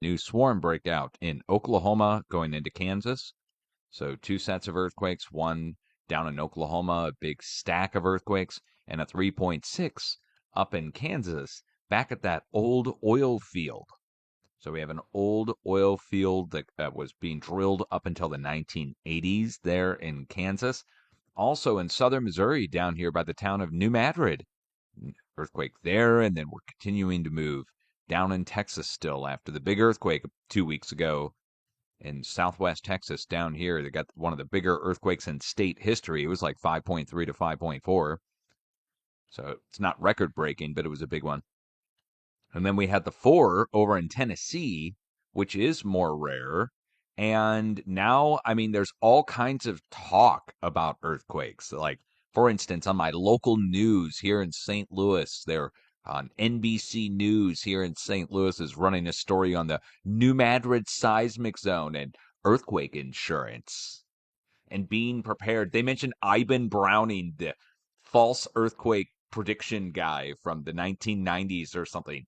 New swarm breakout in Oklahoma going into Kansas. So 2 sets of earthquakes, one down in Oklahoma, a big stack of earthquakes, and a 3.6 up in Kansas, back at that old oil field. So we have an old oil field that was being drilled up until the 1980s there in Kansas. Also in southern Missouri, down here by the town of New Madrid. Earthquake there, and then we're continuing to move down in Texas still after the big earthquake 2 weeks ago in southwest Texas down here. They got one of the bigger earthquakes in state history. It was like 5.3 to 5.4. So it's not record breaking, but it was a big one. And then we had the 4 over in Tennessee, which is more rare. And now, I mean, there's all kinds of talk about earthquakes. Like, for instance, on my local news here in St. Louis, they're on NBC News here in St. Louis is running a story on the New Madrid seismic zone and earthquake insurance and being prepared. They mentioned Ivan Browning, the false earthquake prediction guy from the 1990s or something.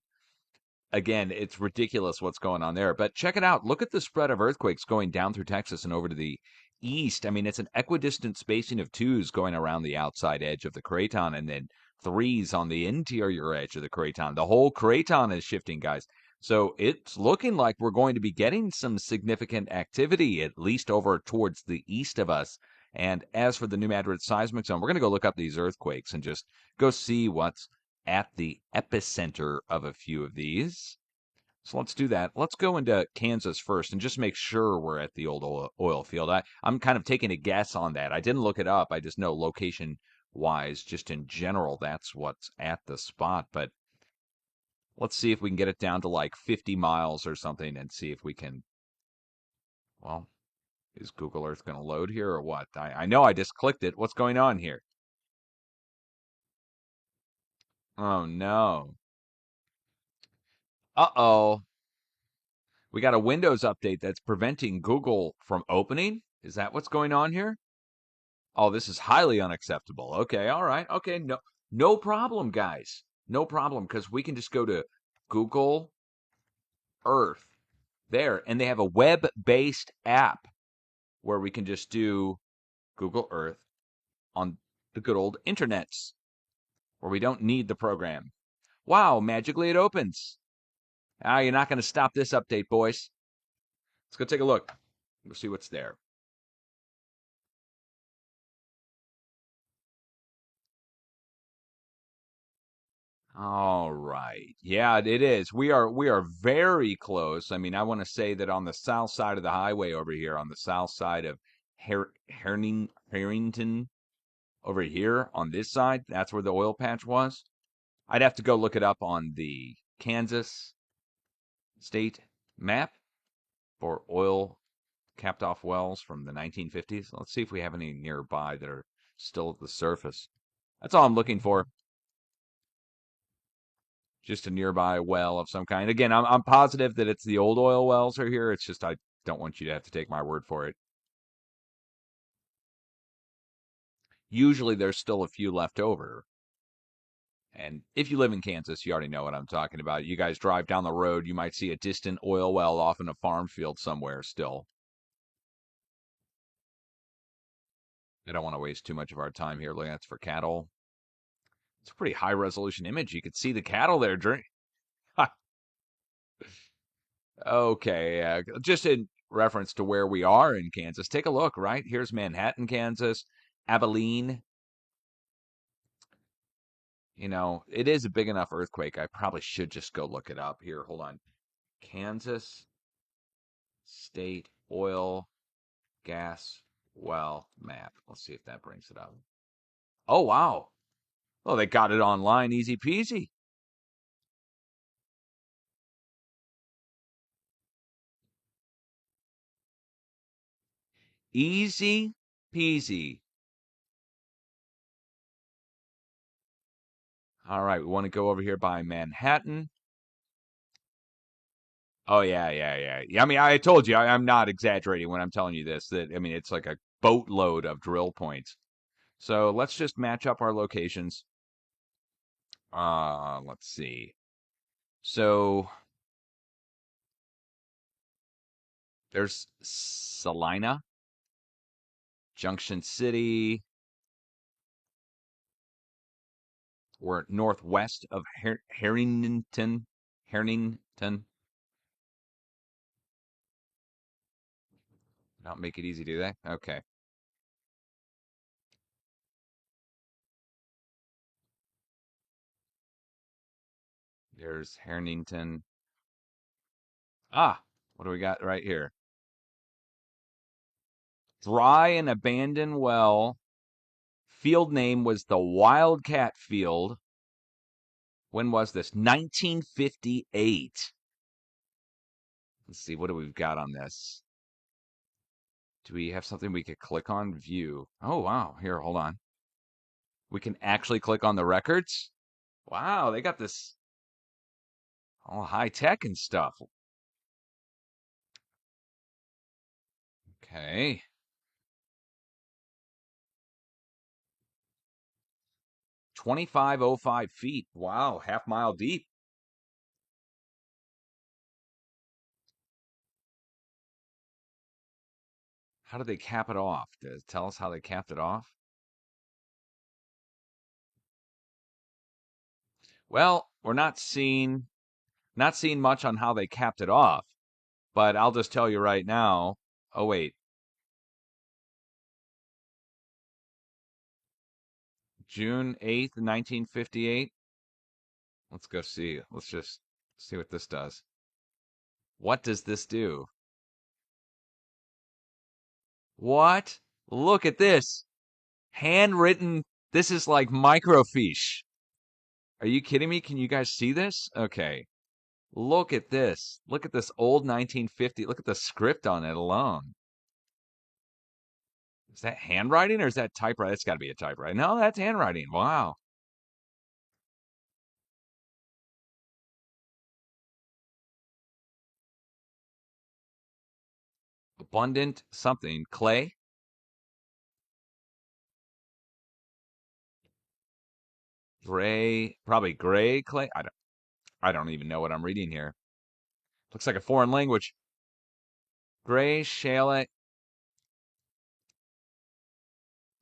Again, it's ridiculous what's going on there. But check it out. Look at the spread of earthquakes going down through Texas and over to the east. I mean, it's an equidistant spacing of 2s going around the outside edge of the craton and then 3s on the interior edge of the craton. The whole craton is shifting, guys. So it's looking like we're going to be getting some significant activity, at least over towards the east of us. And as for the New Madrid seismic zone, we're going to go look up these earthquakes and just go see what's at the epicenter of a few of these. So let's do that. Let's go into Kansas first and just make sure we're at the old oil field. I'm kind of taking a guess on that. I didn't look it up. I just know location wise, just in general, that's what's at the spot. But let's see if we can get it down to like 50 miles or something and see if we can. Well, is Google Earth going to load here or what? I know I just clicked it. What's going on here? Oh, no. Uh-oh. We got a Windows update that's preventing Google from opening. Is that what's going on here? Oh, this is highly unacceptable. Okay, all right. Okay, no problem, guys. No problem, because we can just go to Google Earth there, and they have a web-based app where we can just do Google Earth on the good old internets, where we don't need the program. Wow, magically it opens. Ah, you're not going to stop this update, boys. Let's go take a look. We'll see what's there. All right. Yeah, it is. We are very close. I mean, I want to say that on the south side of the highway over here, on the south side of Harrington over here on this side, that's where the oil patch was. I'd have to go look it up on the Kansas state map for oil capped off wells from the 1950s. Let's see if we have any nearby that are still at the surface. That's all I'm looking for. Just a nearby well of some kind. Again, I'm positive that it's the old oil wells are here. It's just I don't want you to have to take my word for it. Usually there's still a few left over. And if you live in Kansas, you already know what I'm talking about. You guys drive down the road, you might see a distant oil well off in a farm field somewhere still. I don't want to waste too much of our time here. Look, that's for cattle. It's a pretty high resolution image. You could see the cattle there drink. Okay, just in reference to where we are in Kansas, take a look, right? Here's Manhattan, Kansas, Abilene. You know, it is a big enough earthquake. I probably should just go look it up here. Hold on. Kansas State Oil Gas Well Map. Let's see if that brings it up. Oh, wow. Oh, they got it online, easy peasy. Easy peasy. All right, we want to go over here by Manhattan. Oh yeah, yeah, yeah. Yeah, I mean, I told you I'm not exaggerating when I'm telling you this. That I mean, it's like a boatload of drill points. So let's just match up our locations. Let's see. So There's Salina, Junction City. We're northwest of Harrington. Harrington. Not make it easy, do they? Okay. There's Harrington. Ah, what do we got right here? Dry and abandoned well. Field name was the Wildcat Field. When was this? 1958. Let's see, what do we've got on this? Do we have something we could click on? View. Oh, wow. Here, hold on. We can actually click on the records? Wow, they got this all high tech and stuff. Okay. 2505 feet. Wow, half mile deep. How did they cap it off? Does it tell us how they capped it off? Well, we're not seeing much on how they capped it off, but I'll just tell you right now. Oh wait, June 8th, 1958. Let's go see. Let's just see what this does. What does this do? What? Look at this. Handwritten. This is like microfiche. Are you kidding me? Can you guys see this? Okay. Look at this. Look at this old 1950. Look at the script on it alone. Is that handwriting or is that typewriter? It's got to be a typewriter. No, that's handwriting. Wow. Abundant something. Clay? Gray, probably gray clay. I don't even know what I'm reading here. Looks like a foreign language. Gray shale.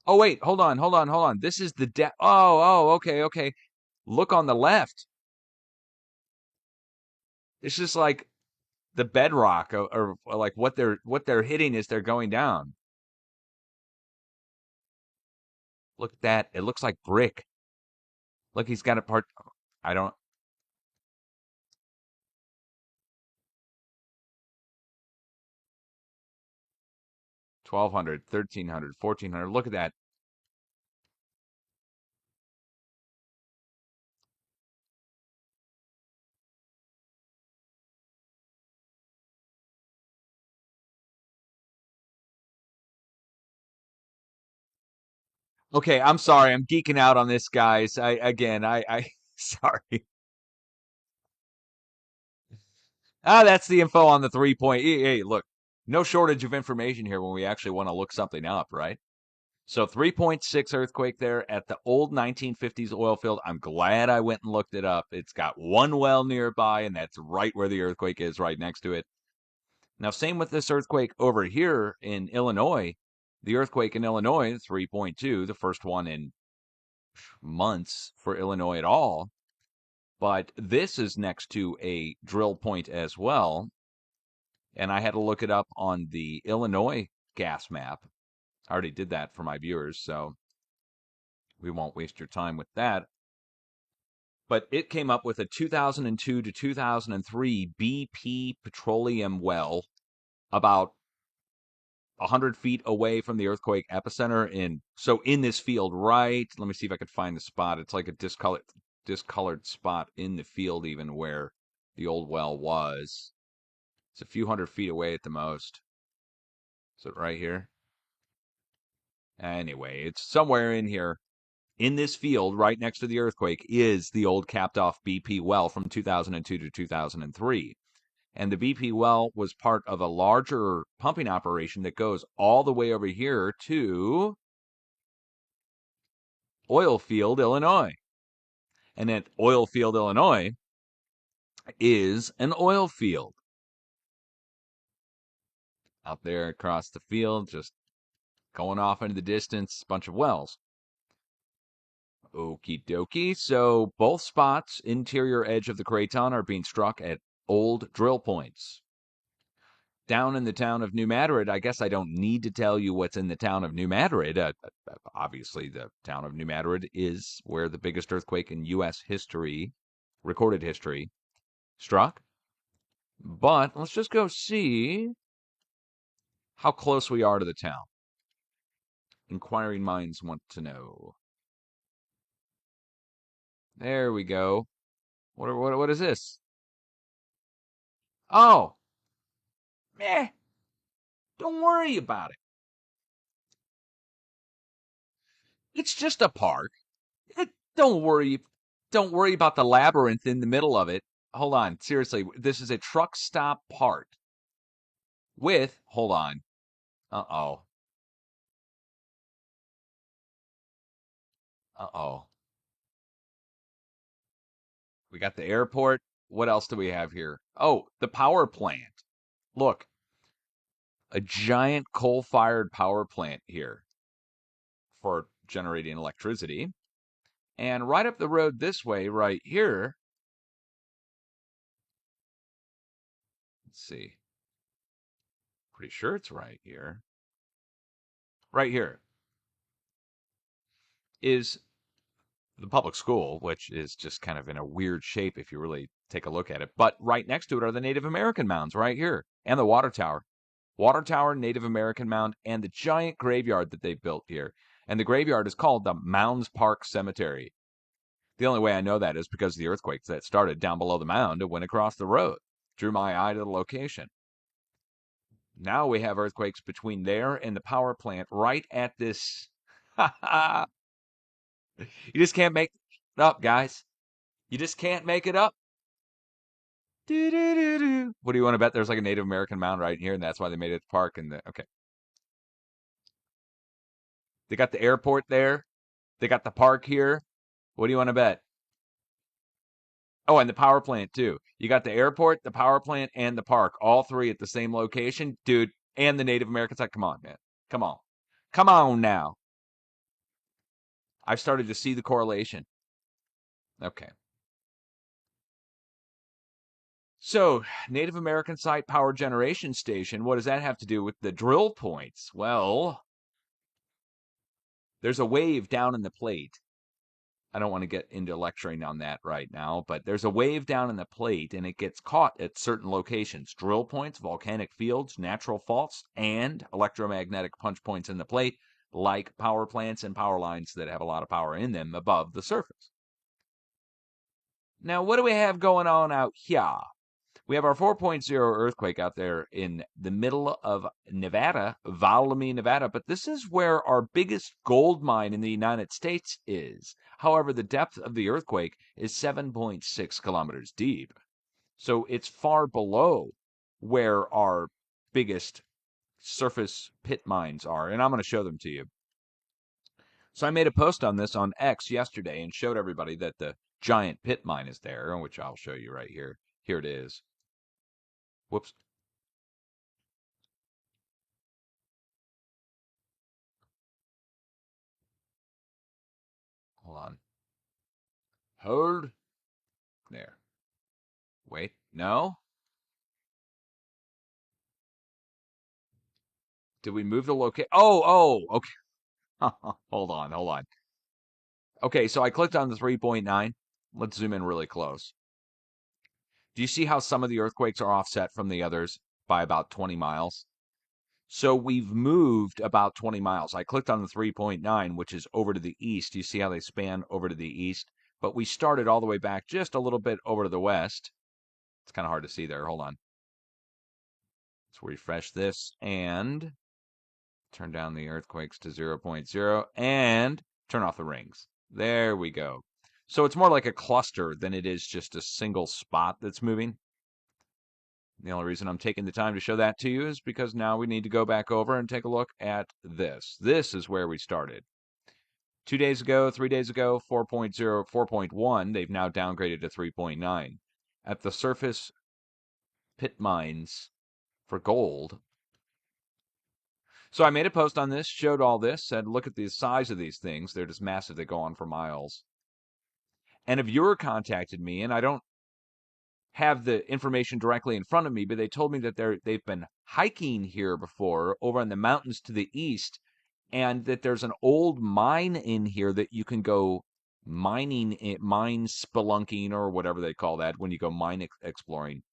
Oh wait, hold on. This is the okay, okay. Look on the left. It's just like the bedrock or like what they're hitting as they're going down. Look at that. It looks like brick. Look, he's got a part. I don't. 1200, 1300, 1400. Look at that. Okay, I'm sorry. I'm geeking out on this, guys. I sorry. That's the info on the 3 point. Hey, look, no shortage of information here when we actually want to look something up, right? So 3.6 earthquake there at the old 1950s oil field. I'm glad I went and looked it up. It's got one well nearby, and that's right where the earthquake is, right next to it. Now, same with this earthquake over here in Illinois. The earthquake in Illinois, 3.2, the first one in months for Illinois at all. But this is next to a drill point as well. And I had to look it up on the Illinois gas map. I already did that for my viewers, so we won't waste your time with that. But it came up with a 2002 to 2003 BP petroleum well about 100 feet away from the earthquake epicenter. So in this field, right? Let me see if I could find the spot. It's like a discolored spot in the field, even where the old well was. It's a few hundred feet away at the most. Is it right here? Anyway, it's somewhere in here. In this field, right next to the earthquake, is the old capped off BP well from 2002 to 2003. And the BP well was part of a larger pumping operation that goes all the way over here to Oilfield, Illinois. And at Oilfield, Illinois, is an oil field. Out there across the field, just going off into the distance, bunch of wells. Okie dokie. So both spots, interior edge of the craton, are being struck at old drill points. Down in the town of New Madrid, I guess I don't need to tell you what's in the town of New Madrid. Obviously, the town of New Madrid is where the biggest earthquake in U.S. history, recorded history, struck. But let's just go see how close we are to the town. Inquiring minds want to know. There we go. What is this? Oh, meh. Don't worry about it. It's just a park. Don't worry. Don't worry about the labyrinth in the middle of it. Hold on. Seriously, this is a truck stop park with, hold on. Uh-oh. Uh-oh. We got the airport. What else do we have here? Oh, the power plant. Look, a giant coal-fired power plant here for generating electricity. And right up the road this way, right here, let's see. Pretty sure it's right here. Right here is the public school, which is just kind of in a weird shape if you really take a look at it. But right next to it are the Native American mounds right here and the water tower. Water tower, Native American mound, and the giant graveyard that they built here. And the graveyard is called the Mounds Park Cemetery. The only way I know that is because of the earthquake that started down below the mound and went across the road. Drew my eye to the location. Now we have earthquakes between there and the power plant right at this. You just can't make it up, guys. You just can't make it up. Do-do-do-do. What do you want to bet? There's like a Native American mound right here, and that's why they made it the park. And okay, they got the airport there. They got the park here. What do you want to bet? Oh, and the power plant too. You got the airport, the power plant, and the park, all three at the same location, dude. And the Native American side. Come on, man. Come on. Come on now. I've started to see the correlation. Okay. So, Native American site power generation station, what does that have to do with the drill points? Well, there's a wave down in the plate. I don't want to get into lecturing on that right now, but there's a wave down in the plate and it gets caught at certain locations: drill points, volcanic fields, natural faults, and electromagnetic punch points in the plate, like power plants and power lines that have a lot of power in them above the surface. Now, what do we have going on out here? We have our 4.0 earthquake out there in the middle of Nevada, Valmy, Nevada, but this is where our biggest gold mine in the United States is. However, the depth of the earthquake is 7.6 kilometers deep. So it's far below where our biggest surface pit mines are, and I'm going to show them to you. So I made a post on this on X yesterday and showed everybody that the giant pit mine is there, which I'll show you right here. Here it is. Whoops. Hold on. Hold. There. Wait. No? Did we move the location? Oh, okay. Hold on. Okay, so I clicked on the 3.9. Let's zoom in really close. Do you see how some of the earthquakes are offset from the others by about 20 miles? So we've moved about 20 miles. I clicked on the 3.9, which is over to the east. You see how they span over to the east? But we started all the way back just a little bit over to the west. It's kind of hard to see there. Hold on. Let's refresh this and turn down the earthquakes to 0.0 and turn off the rings. There we go. So it's more like a cluster than it is just a single spot that's moving. The only reason I'm taking the time to show that to you is because now we need to go back over and take a look at this. This is where we started. 2 days ago, 3 days ago, 4.0, 4.1, they've now downgraded to 3.9. At the surface pit mines for gold, So I made a post on this, showed all this, said, look at the size of these things. They're just massive. They go on for miles. And a viewer contacted me, and I don't have the information directly in front of me, but they told me that they've been hiking here before over in the mountains to the east, and that there's an old mine in here that you can go mine spelunking or whatever they call that when you go mine exploring.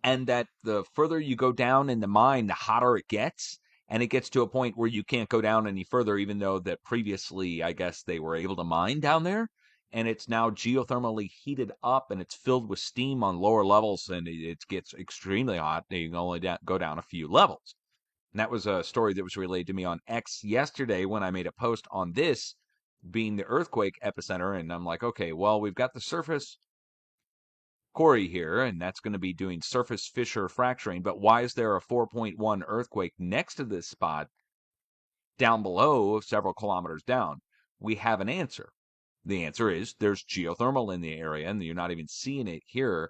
And that the further you go down in the mine, the hotter it gets. And it gets to a point where you can't go down any further, even though that previously, I guess, they were able to mine down there. And it's now geothermally heated up and it's filled with steam on lower levels. And it gets extremely hot. You can only go down a few levels. And that was a story that was relayed to me on X yesterday when I made a post on this being the earthquake epicenter. And I'm like, okay, well, we've got the surface quarry here, and that's going to be doing surface fissure fracturing. But why is there a 4.1 earthquake next to this spot down below, several kilometers down? We have an answer. The answer is there's geothermal in the area, and you're not even seeing it here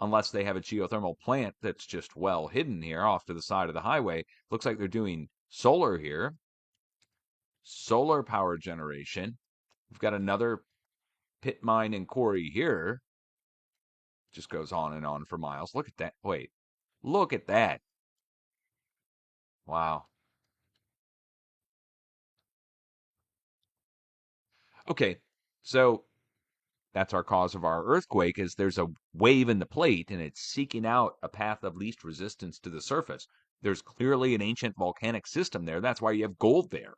unless they have a geothermal plant that's just well hidden here off to the side of the highway. Looks like they're doing solar here, solar power generation. We've got another pit mine and quarry here. Just goes on and on for miles. Look at that. Wait, look at that. Wow. Okay, so that's our cause of our earthquake is there's a wave in the plate and it's seeking out a path of least resistance to the surface. There's clearly an ancient volcanic system there. That's why you have gold there.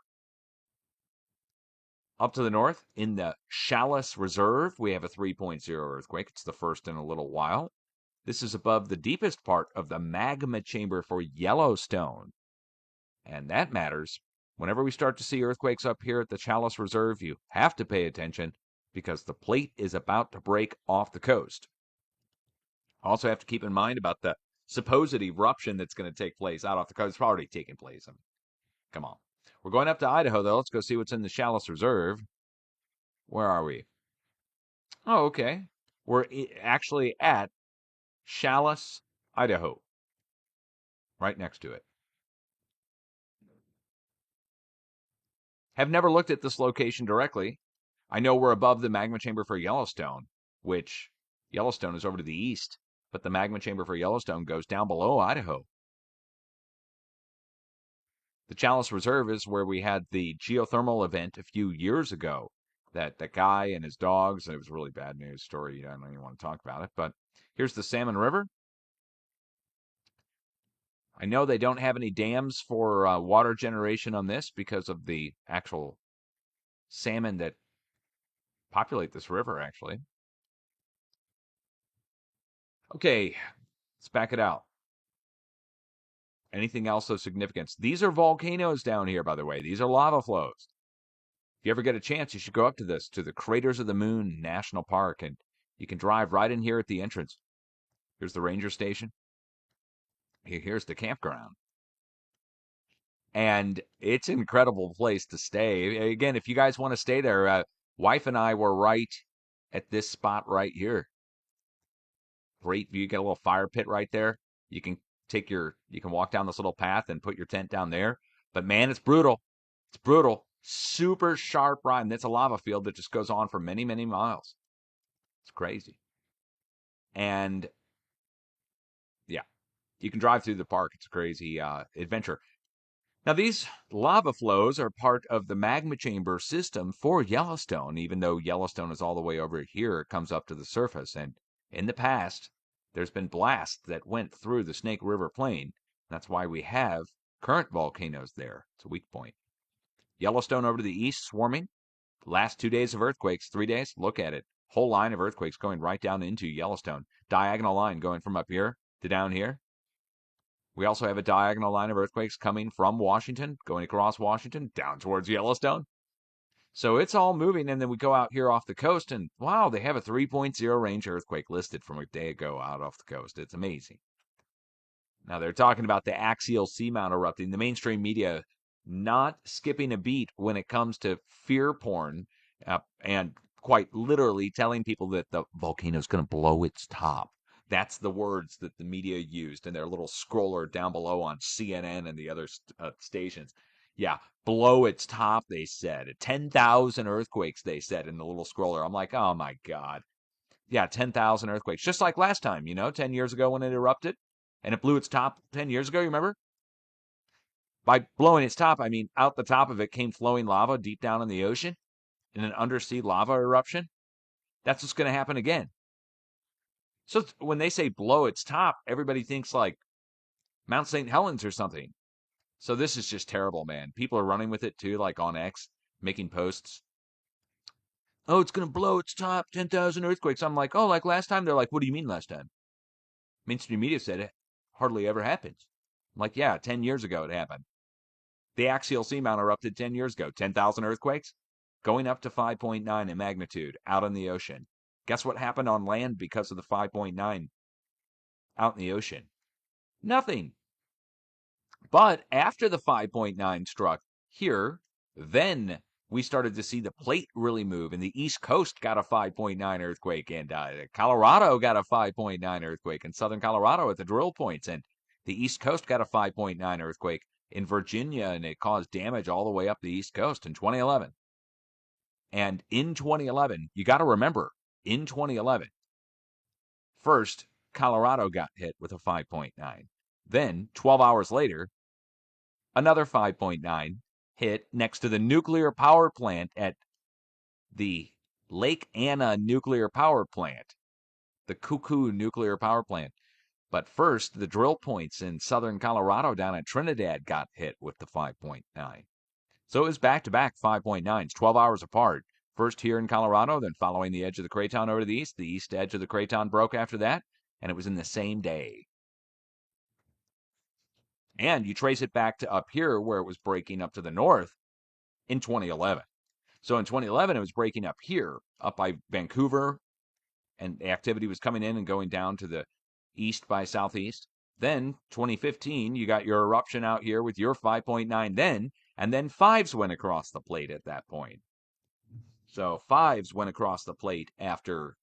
Up to the north, in the Challis Reserve, we have a 3.0 earthquake. It's the first in a little while. This is above the deepest part of the magma chamber for Yellowstone. And that matters. Whenever we start to see earthquakes up here at the Challis Reserve, you have to pay attention because the plate is about to break off the coast. Also have to keep in mind about the supposed eruption that's going to take place out off the coast. It's already taken place. I mean, come on. We're going up to Idaho, though. Let's go see what's in the Challis Reserve. Where are we? Oh, okay. We're actually at Challis, Idaho, right next to it. Have never looked at this location directly. I know we're above the magma chamber for Yellowstone, which Yellowstone is over to the east, but the magma chamber for Yellowstone goes down below Idaho. The Challis Reserve is where we had the geothermal event a few years ago. That guy and his dogs, and it was a really bad news story. I don't even want to talk about it. But here's the Salmon River. I know they don't have any dams for water generation on this because of the actual salmon that populate this river, actually. Okay, let's back it out. Anything else of significance? These are volcanoes down here, by the way. These are lava flows. If you ever get a chance, you should go up to this, to the Craters of the Moon National Park, and you can drive right in here at the entrance. Here's the ranger station. Here's the campground. And it's an incredible place to stay. Again, if you guys want to stay there, wife and I were right at this spot right here. Great view. You get a little fire pit right there. You can you can walk down this little path and put your tent down there. But man, it's brutal. It's brutal. Super sharp ride. That's a lava field that just goes on for many, many miles. It's crazy. And yeah, you can drive through the park. It's a crazy adventure. Now, these lava flows are part of the magma chamber system for Yellowstone, even though Yellowstone is all the way over here, it comes up to the surface. And in the past, there's been blasts that went through the Snake River Plain. That's why we have current volcanoes there. It's a weak point. Yellowstone over to the east, swarming. Last 2 days of earthquakes, 3 days, look at it. Whole line of earthquakes going right down into Yellowstone. Diagonal line going from up here to down here. We also have a diagonal line of earthquakes coming from Washington, going across Washington, down towards Yellowstone. So it's all moving, and then we go out here off the coast, and wow, they have a 3.0 range earthquake listed from a day ago out off the coast. It's amazing. Now they're talking about the axial seamount erupting. The mainstream media not skipping a beat when it comes to fear porn, and quite literally telling people that the volcano is going to blow its top. That's the words that the media used in their little scroller down below on CNN and the other stations. Yeah, blow its top, they said. 10,000 earthquakes, they said in the little scroller. I'm like, oh my God. Yeah, 10,000 earthquakes. Just like last time, 10 years ago when it erupted and it blew its top 10 years ago, you remember? By blowing its top, I mean out the top of it came flowing lava deep down in the ocean in an undersea lava eruption. That's what's going to happen again. So when they say blow its top, everybody thinks like Mount St. Helens or something. So this is just terrible, man. People are running with it too, like on X, making posts. Oh, it's going to blow its top, 10,000 earthquakes. I'm like, oh, like last time? They're like, what do you mean last time? Mainstream media said it hardly ever happens. I'm like, yeah, 10 years ago it happened. The axial seamount erupted 10 years ago. 10,000 earthquakes, going up to 5.9 in magnitude out in the ocean. Guess what happened on land because of the 5.9 out in the ocean? Nothing. But after the 5.9 struck here, then we started to see the plate really move, and the East Coast got a 5.9 earthquake, and Colorado got a 5.9 earthquake in southern Colorado at the drill points, and the East Coast got a 5.9 earthquake in Virginia, and it caused damage all the way up the East Coast in 2011. And in 2011, you got to remember, in 2011, first, Colorado got hit with a 5.9. Then, 12 hours later, another 5.9 hit next to the nuclear power plant at the Lake Anna nuclear power plant, the Cuckoo nuclear power plant. But first, the drill points in southern Colorado down at Trinidad got hit with the 5.9. So it was back-to-back 5.9s, 12 hours apart. First here in Colorado, then following the edge of the craton over to the east. The east edge of the craton broke after that, and it was in the same day. And you trace it back to up here where it was breaking up to the north in 2011. So in 2011, it was breaking up here, up by Vancouver, and the activity was coming in and going down to the east by southeast. Then 2015, you got your eruption out here with your 5.9 then, and then fives went across the plate at that point. So fives went across the plate after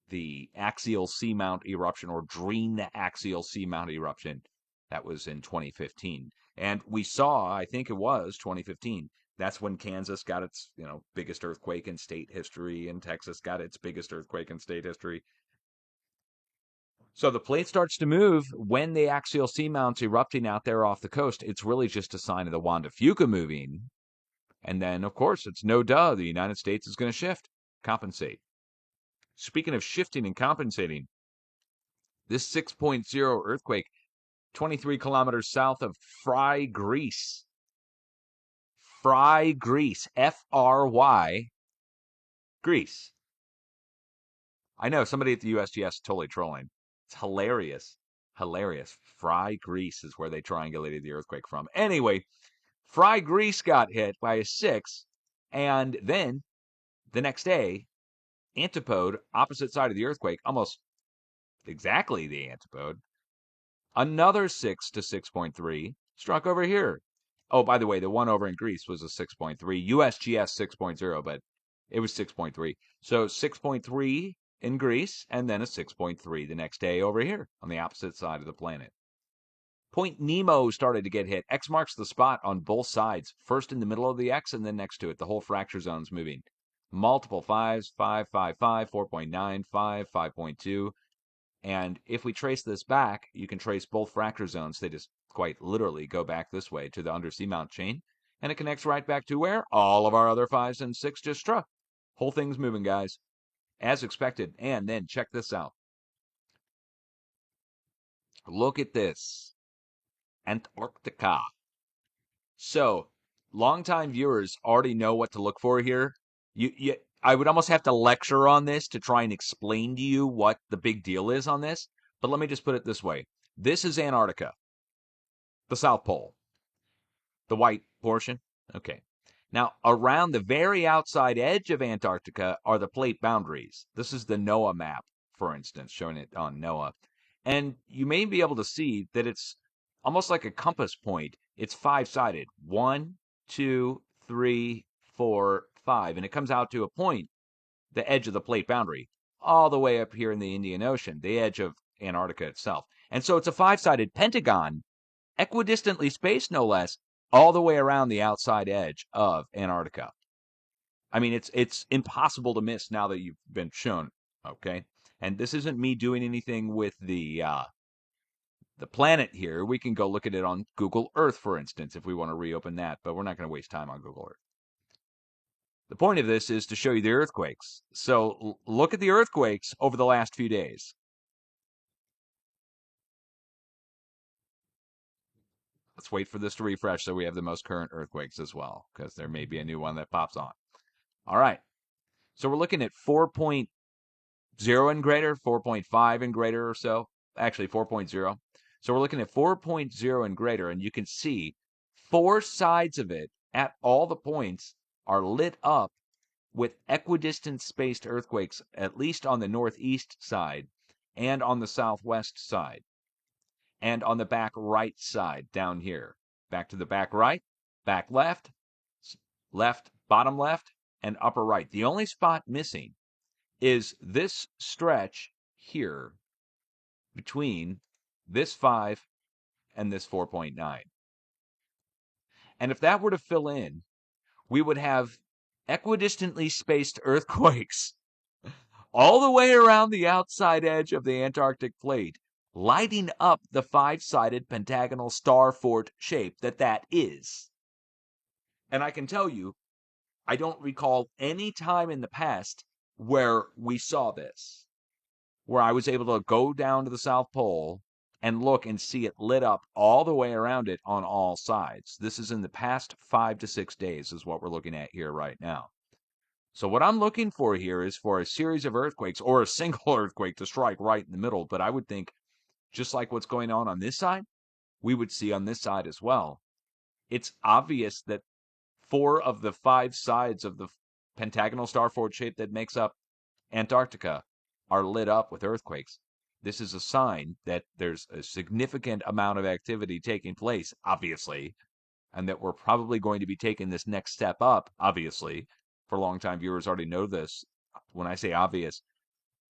the axial seamount eruption or Dream axial seamount eruption. That was in 2015. And we saw, I think it was 2015, that's when Kansas got its, biggest earthquake in state history, and Texas got its biggest earthquake in state history. So the plate starts to move when the axial seamount's erupting out there off the coast. It's really just a sign of the Juan de Fuca moving. And then, of course, it's no duh. The United States is going to shift, compensate. Speaking of shifting and compensating, this 6.0 earthquake, 23 kilometers south of Fry, Greece. Fry, Greece. F-R-Y, Greece. I know, somebody at the USGS is totally trolling. It's hilarious. Hilarious. Fry, Greece is where they triangulated the earthquake from. Anyway, Fry, Greece got hit by a 6, and then the next day, antipode, opposite side of the earthquake, almost exactly the antipode, another 6 to 6.3 struck over here. Oh, by the way, the one over in Greece was a 6.3, USGS 6.0, but it was 6.3. So 6.3 in Greece, and then a 6.3 the next day over here on the opposite side of the planet. Point Nemo started to get hit. X marks the spot on both sides, first in the middle of the X and then next to it. The whole fracture zone's moving. Multiple 5s, 5, 5, 5, 4.9, 5, 5.2. And if we trace this back, you can trace both fracture zones. They just quite literally go back this way to the undersea mount chain. And it connects right back to where all of our other 5s and 6 just struck. Whole thing's moving, guys, as expected. And then check this out. Look at this. Antarctica. So, longtime viewers already know what to look for here. I would almost have to lecture on this to try and explain to you what the big deal is on this. But let me just put it this way. This is Antarctica, the South Pole, the white portion. Okay. Now, around the very outside edge of Antarctica are the plate boundaries. This is the NOAA map, for instance, showing it on NOAA. And you may be able to see that it's almost like a compass point. It's 5-sided. 1, 2, 3, 4, 5. And it comes out to a point, the edge of the plate boundary, all the way up here in the Indian Ocean, the edge of Antarctica itself. And so it's a 5-sided pentagon, equidistantly spaced no less, all the way around the outside edge of Antarctica. I mean, it's impossible to miss now that you've been shown, okay? And this isn't me doing anything with the planet here. We can go look at it on Google Earth, for instance, if we want to reopen that, but we're not going to waste time on Google Earth. The point of this is to show you the earthquakes. So look at the earthquakes over the last few days. Let's wait for this to refresh so we have the most current earthquakes as well, because there may be a new one that pops on. All right. So we're looking at 4.0 and greater, 4.5 and greater or so. Actually, 4.0. So we're looking at 4.0 and greater, and you can see 4 sides of it at all the points are lit up with equidistant spaced earthquakes, at least on the northeast side and on the southwest side. And on the back right side down here. Back to the back right, back left, left, bottom left, and upper right. The only spot missing is this stretch here between this 5 and this 4.9. And if that were to fill in, we would have equidistantly spaced earthquakes all the way around the outside edge of the Antarctic plate, lighting up the 5-sided pentagonal star fort shape that is. And I can tell you, I don't recall any time in the past where we saw this, where I was able to go down to the South Pole and look and see it lit up all the way around it on all sides. This is in the past 5 to 6 days is what we're looking at here right now. So what I'm looking for here is for a series of earthquakes or a single earthquake to strike right in the middle. But I would think, just like what's going on this side, we would see on this side as well. It's obvious that 4 of the 5 sides of the pentagonal star fort shape that makes up Antarctica are lit up with earthquakes. This is a sign that there's a significant amount of activity taking place, obviously, and that we're probably going to be taking this next step up, obviously. For longtime viewers already know this. When I say obvious,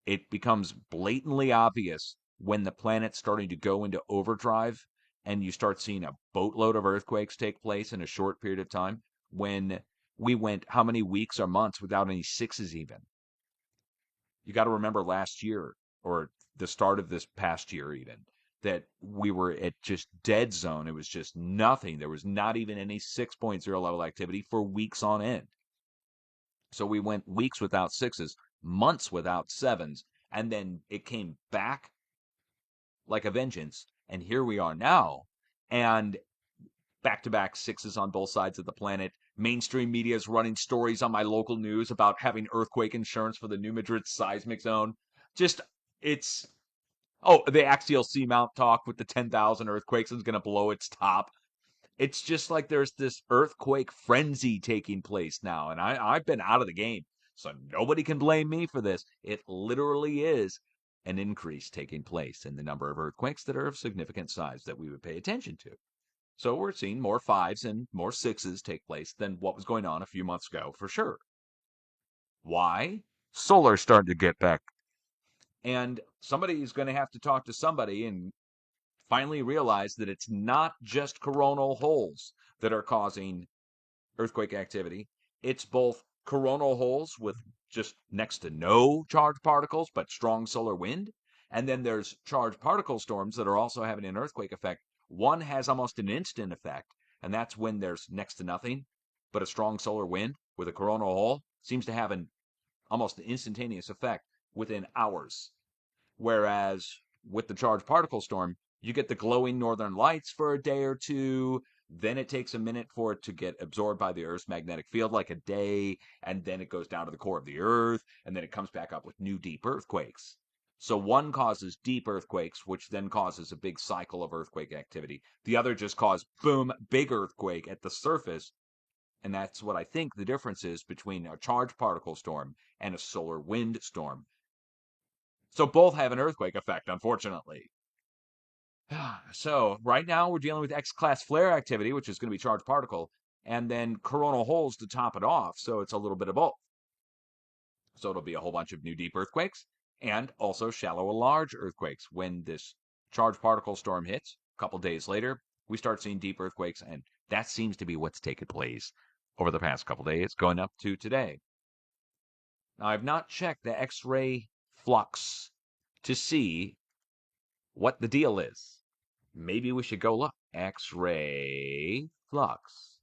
it becomes blatantly obvious when the planet's starting to go into overdrive and you start seeing a boatload of earthquakes take place in a short period of time. When we went how many weeks or months without any 6s even? You got to remember last year or the start of this past year even that we were at just dead zone. It was just nothing. There was not even any 6.0 level activity for weeks on end. So we went weeks without 6s, months without 7s, and then it came back like a vengeance. And here we are now. And back-to-back 6s on both sides of the planet. Mainstream media is running stories on my local news about having earthquake insurance for the New Madrid seismic zone. Just, it's... Oh, the axial seamount talk with the 10,000 earthquakes is going to blow its top. It's just like there's this earthquake frenzy taking place now, and I've been out of the game, so nobody can blame me for this. It literally is an increase taking place in the number of earthquakes that are of significant size that we would pay attention to. So we're seeing more 5s and more 6s take place than what was going on a few months ago, for sure. Why? Solar's starting to get back. And somebody's going to have to talk to somebody and finally realize that it's not just coronal holes that are causing earthquake activity. It's both coronal holes with just next to no charged particles, but strong solar wind. And then there's charged particle storms that are also having an earthquake effect. One has almost an instant effect, and that's when there's next to nothing, but a strong solar wind with a coronal hole seems to have an almost instantaneous effect within hours. Whereas with the charged particle storm, you get the glowing northern lights for a day or two. Then it takes a minute for it to get absorbed by the Earth's magnetic field, like a day, and then it goes down to the core of the Earth, and then it comes back up with new deep earthquakes. So one causes deep earthquakes, which then causes a big cycle of earthquake activity. The other just causes, boom, big earthquake at the surface. And that's what I think the difference is between a charged particle storm and a solar wind storm. So both have an earthquake effect, unfortunately. So right now we're dealing with X-class flare activity, which is going to be charged particle, and then coronal holes to top it off. So it's a little bit of both. So it'll be a whole bunch of new deep earthquakes And also shallow or large earthquakes. When this charged particle storm hits, a couple days later, we start seeing deep earthquakes, and that seems to be what's taken place over the past couple days, going up to today. Now, I've not checked the X-ray flux to see what the deal is. Maybe we should go look. X-ray flux.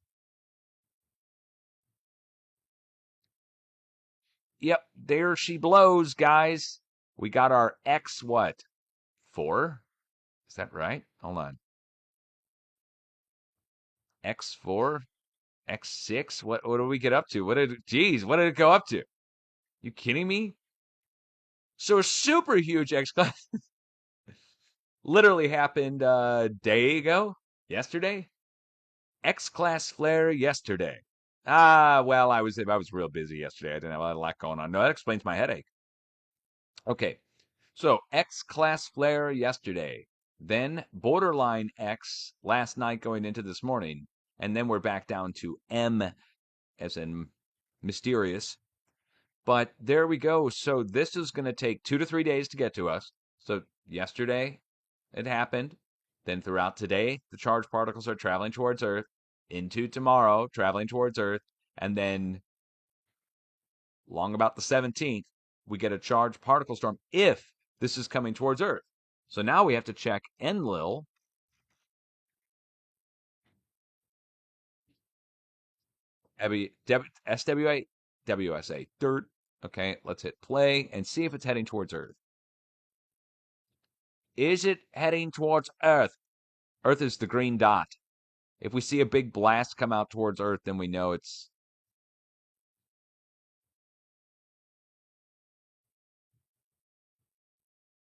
Yep, there she blows, guys. We got our X what? 4? Is that right? Hold on. X4? X6? What do we get up to? What did it go up to? You kidding me? So a super huge X class literally happened a day ago? Yesterday? X class flare yesterday. Well, I was real busy yesterday. I didn't have a lot going on. No, that explains my headache. Okay. So X class flare yesterday. Then borderline X last night going into this morning. And then we're back down to M as in mysterious. But there we go. So this is going to take 2 to 3 days to get to us. So yesterday it happened. Then throughout today, the charged particles are traveling towards Earth. Into tomorrow, traveling towards Earth. And then long about the 17th, we get a charged particle storm if this is coming towards Earth. So now we have to check Enlil. SWA, WSA, dirt. Okay, let's hit play and see if it's heading towards Earth. Is it heading towards Earth? Earth is the green dot. If we see a big blast come out towards Earth, then we know it's...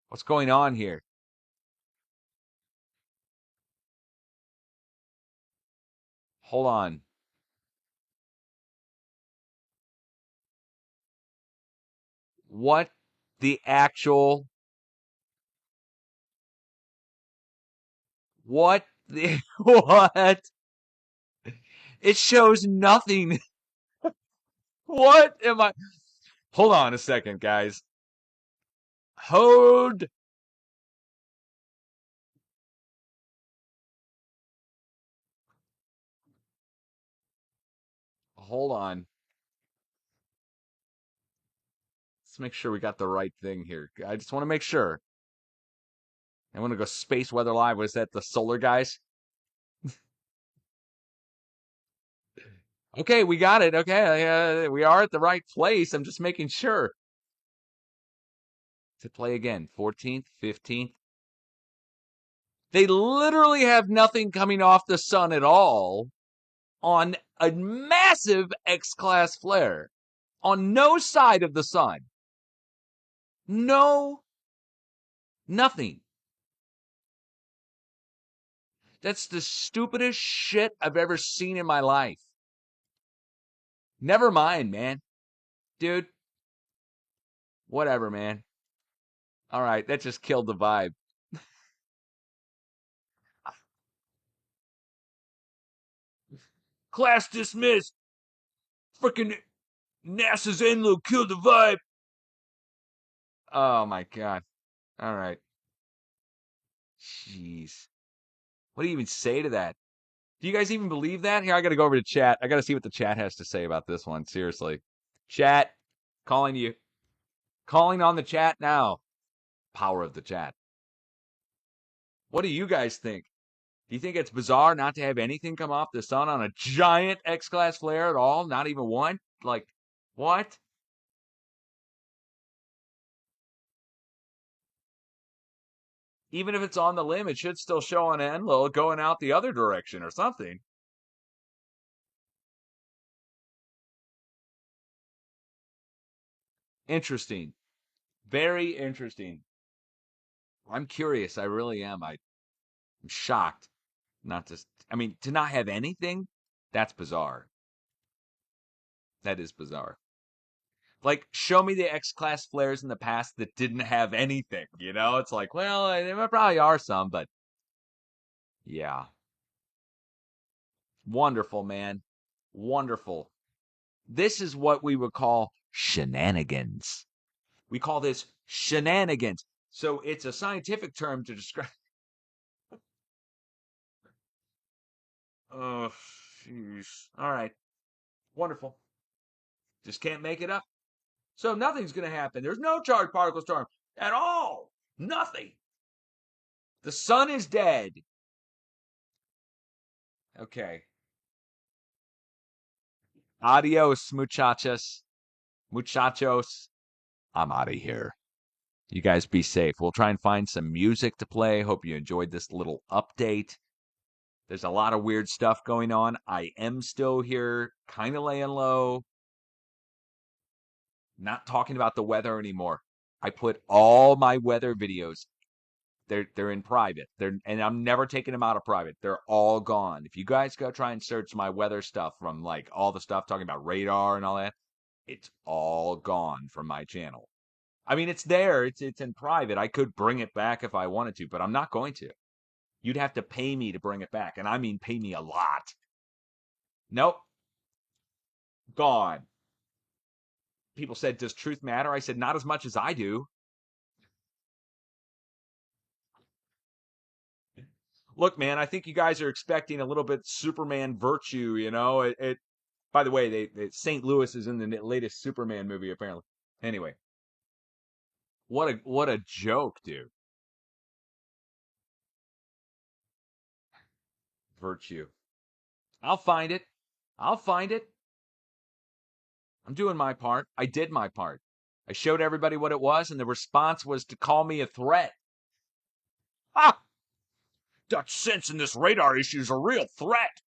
What's going on here? Hold on. What the actual... What the... What? It shows nothing. What am I... Hold on a second, guys. Hold. Hold on. Let's make sure we got the right thing here. I just want to make sure. I want to go Space Weather Live. Was that the solar guys? Okay, we got it. Okay, we are at the right place. I'm just making sure. To play again, 14th, 15th. They literally have nothing coming off the sun at all on a massive X-class flare on no side of the sun. No, nothing. That's the stupidest shit I've ever seen in my life. Never mind, man. Dude. Whatever, man. All right, that just killed the vibe. Class dismissed. Freaking NASA's Enlil killed the vibe. Oh my god. All right. Jeez. What do you even say to that? Do you guys even believe that? Here, I got to go over to chat. I got to see what the chat has to say about this one. Seriously. Chat, calling you. Calling on the chat now. Power of the chat. What do you guys think? Do you think it's bizarre not to have anything come off the sun on a giant X-class flare at all? Not even one? Like, what? Even if it's on the limb, it should still show on Enlil going out the other direction or something. Interesting. Very interesting. I'm curious. I really am. I'm shocked. Not to, I mean, to not have anything, that's bizarre. That is bizarre. Like, show me the X-class flares in the past that didn't have anything, you know? It's like, well, there probably are some, but yeah. Wonderful, man. Wonderful. This is what we would call shenanigans. We call this shenanigans. So it's a scientific term to describe. Oh, jeez. All right. Wonderful. Just can't make it up. So nothing's going to happen. There's no charged particle storm at all. Nothing. The sun is dead. Okay. Adios, muchachos. Muchachos. I'm out of here. You guys be safe. We'll try and find some music to play. Hope you enjoyed this little update. There's a lot of weird stuff going on. I am still here, kind of laying low. Not talking about the weather anymore. I put all my weather videos. They're in private. And I'm never taking them out of private. They're all gone. If you guys go try and search my weather stuff from like all the stuff talking about radar and all that, it's all gone from my channel. I mean, it's there. It's in private. I could bring it back if I wanted to, but I'm not going to. You'd have to pay me to bring it back, and I mean pay me a lot. Nope. Gone. People said, "Does truth matter?" I said, "Not as much as I do." Look, man, I think you guys are expecting a little bit Superman virtue, you know? By the way, St. Louis is in the latest Superman movie apparently. Anyway, what a joke, dude. Virtue. I'll find it. I'll find it. I'm doing my part. I did my part. I showed everybody what it was, and the response was to call me a threat. Ah! Dutch sense in this radar issue is a real threat.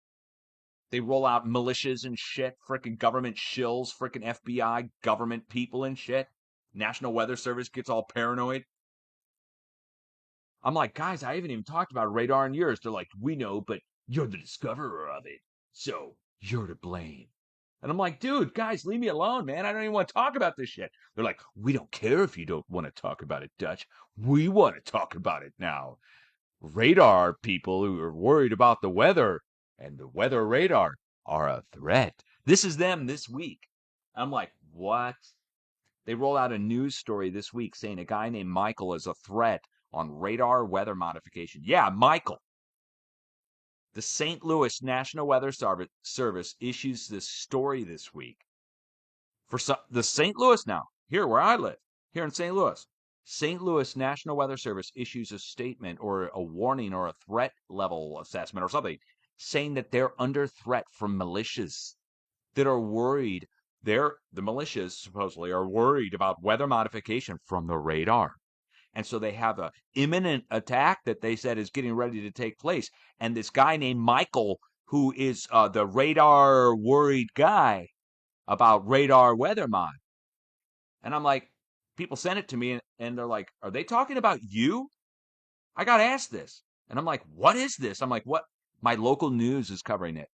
They roll out militias and shit, frickin' government shills, frickin' FBI, government people and shit. National Weather Service gets all paranoid. I'm like, guys, I haven't even talked about radar in years. They're like, we know, but you're the discoverer of it, so you're to blame. And I'm like, dude, guys, leave me alone, man. I don't even want to talk about this shit. They're like, we don't care if you don't want to talk about it, Dutch. We want to talk about it now. Radar people who are worried about the weather and the weather radar are a threat. This is them this week. I'm like, what? They roll out a news story this week saying a guy named Michael is a threat on radar weather modification. Yeah, Michael. The St. Louis National Weather Service issues this story this week. For the St. Louis now, here where I live, here in St. Louis. St. Louis National Weather Service issues a statement or a warning or a threat level assessment or something saying that they're under threat from militias that are worried. The militias supposedly are worried about weather modification from the radar. And so they have an imminent attack that they said is getting ready to take place. And this guy named Michael, who is the radar worried guy about radar weather mod. And I'm like, people send it to me and they're like, are they talking about you? I got asked this. And I'm like, what is this? I'm like, what? My local news is covering it.